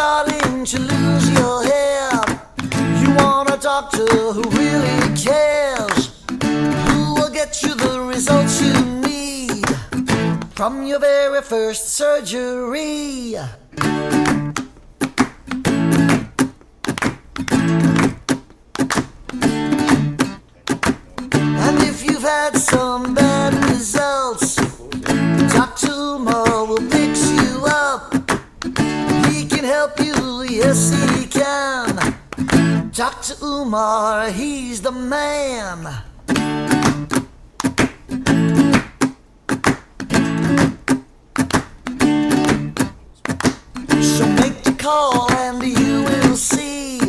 starting to lose your hair. You want a doctor who really cares, who will get you the results you need from your very first surgery. And if you've had some bad results, Dr. Umar will fix you up. He can help you, yes he can. Dr. Umar, he's the man. So make the call and you will see,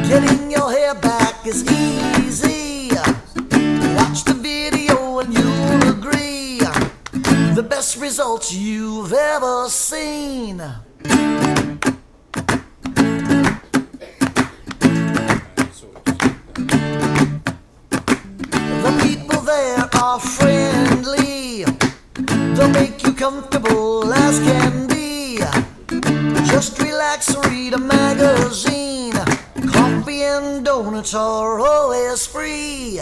getting your hair back is easy. Watch the video and you'll agree, the best results you've ever seen. The people there are friendly, they'll make you comfortable as can be. Just relax, read a magazine. Coffee and donuts are always free.